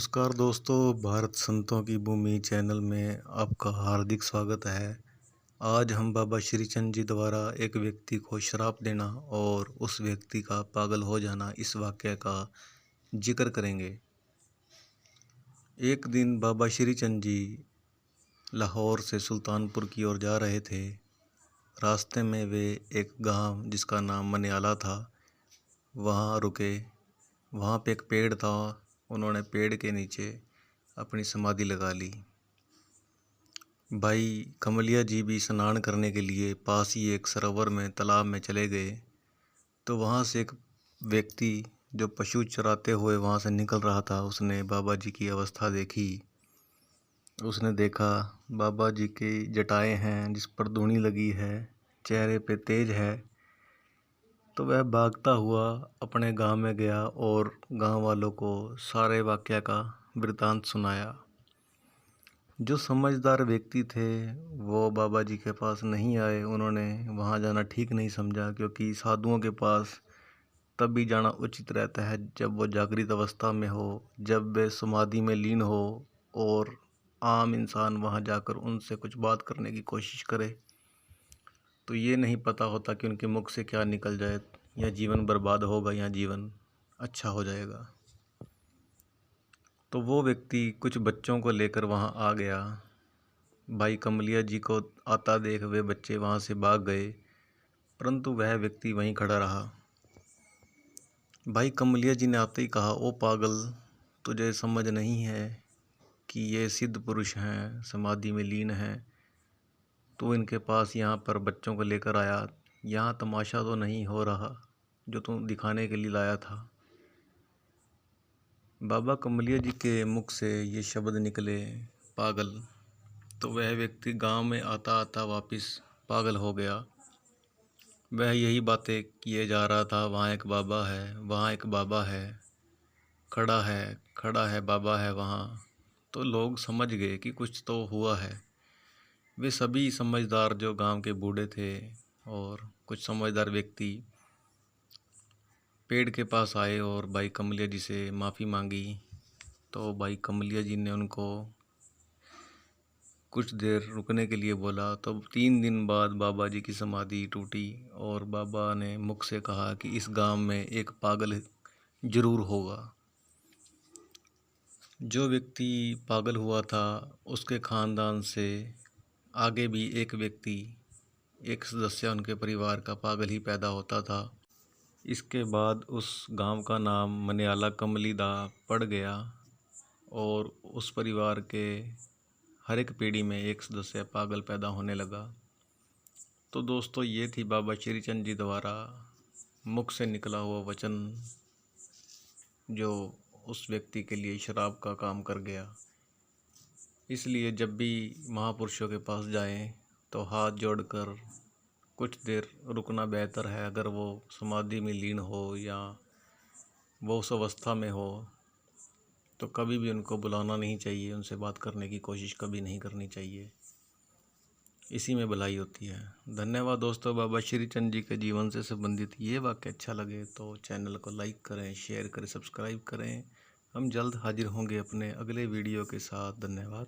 नमस्कार दोस्तों, भारत संतों की भूमि चैनल में आपका हार्दिक स्वागत है। आज हम बाबा श्री चंद जी द्वारा एक व्यक्ति को श्राप देना और उस व्यक्ति का पागल हो जाना इस वाक़या का जिक्र करेंगे। एक दिन बाबा श्री चंद जी लाहौर से सुल्तानपुर की ओर जा रहे थे। रास्ते में वे एक गांव जिसका नाम मनियाला था वहां रुके। वहां पे एक पेड़ था। उन्होंने पेड़ के नीचे अपनी समाधि लगा ली। भाई कमलिया जी भी स्नान करने के लिए पास ही एक सरोवर में तालाब में चले गए। तो वहाँ से एक व्यक्ति जो पशु चराते हुए वहाँ से निकल रहा था, उसने बाबा जी की अवस्था देखी। उसने देखा बाबा जी की जटाएं हैं जिस पर धूनी लगी है, चेहरे पे तेज है। तो वह भागता हुआ अपने गांव में गया और गांव वालों को सारे वाक़या का वृतांत सुनाया। जो समझदार व्यक्ति थे वो बाबा जी के पास नहीं आए। उन्होंने वहां जाना ठीक नहीं समझा, क्योंकि साधुओं के पास तब भी जाना उचित रहता है जब वो जागृत अवस्था में हो, जब वे समाधि में लीन हो और आम इंसान वहां जाकर उनसे कुछ बात करने की कोशिश करे तो ये नहीं पता होता कि उनके मुख से क्या निकल जाए, या जीवन बर्बाद होगा या जीवन अच्छा हो जाएगा। तो वो व्यक्ति कुछ बच्चों को लेकर वहाँ आ गया। भाई कमलिया जी को आता देख वे बच्चे वहाँ से भाग गए, परंतु वह व्यक्ति वहीं खड़ा रहा। भाई कमलिया जी ने आते ही कहा, ओ पागल, तुझे समझ नहीं है कि ये सिद्ध पुरुष हैं, समाधि में लीन हैं। तू इनके पास यहाँ पर बच्चों को लेकर आया, यहाँ तमाशा तो नहीं हो रहा जो तू दिखाने के लिए लाया था। बाबा कमलिया जी के मुख से ये शब्द निकले, पागल। तो वह व्यक्ति गांव में आता आता वापस पागल हो गया। वह यही बातें किए जा रहा था, वहाँ एक बाबा है, वहाँ एक बाबा है, खड़ा है बाबा है वहाँ। तो लोग समझ गए कि कुछ तो हुआ है। वे सभी समझदार जो गांव के बूढ़े थे और कुछ समझदार व्यक्ति पेड़ के पास आए और भाई कमलिया जी से माफ़ी मांगी। तो भाई कमलिया जी ने उनको कुछ देर रुकने के लिए बोला। तो 3 दिन बाद बाबा जी की समाधि टूटी और बाबा ने मुख से कहा कि इस गांव में एक पागल जरूर होगा। जो व्यक्ति पागल हुआ था उसके खानदान से आगे भी एक व्यक्ति, एक सदस्य उनके परिवार का पागल ही पैदा होता था। इसके बाद उस गांव का नाम मनियाला कमलीदा पड़ गया और उस परिवार के हर एक पीढ़ी में एक सदस्य पागल पैदा होने लगा। तो दोस्तों, ये थी बाबा श्री चंद जी द्वारा मुख से निकला हुआ वचन जो उस व्यक्ति के लिए शराब का काम कर गया। इसलिए जब भी महापुरुषों के पास जाएं तो हाथ जोड़कर कुछ देर रुकना बेहतर है। अगर वो समाधि में लीन हो या वो उस अवस्था में हो तो कभी भी उनको बुलाना नहीं चाहिए, उनसे बात करने की कोशिश कभी नहीं करनी चाहिए। इसी में भलाई होती है। धन्यवाद दोस्तों। बाबा श्री चंद जी के जीवन से संबंधित ये वाक्य अच्छा लगे तो चैनल को लाइक करें, शेयर करें, सब्सक्राइब करें। हम जल्द हाजिर होंगे अपने अगले वीडियो के साथ। धन्यवाद।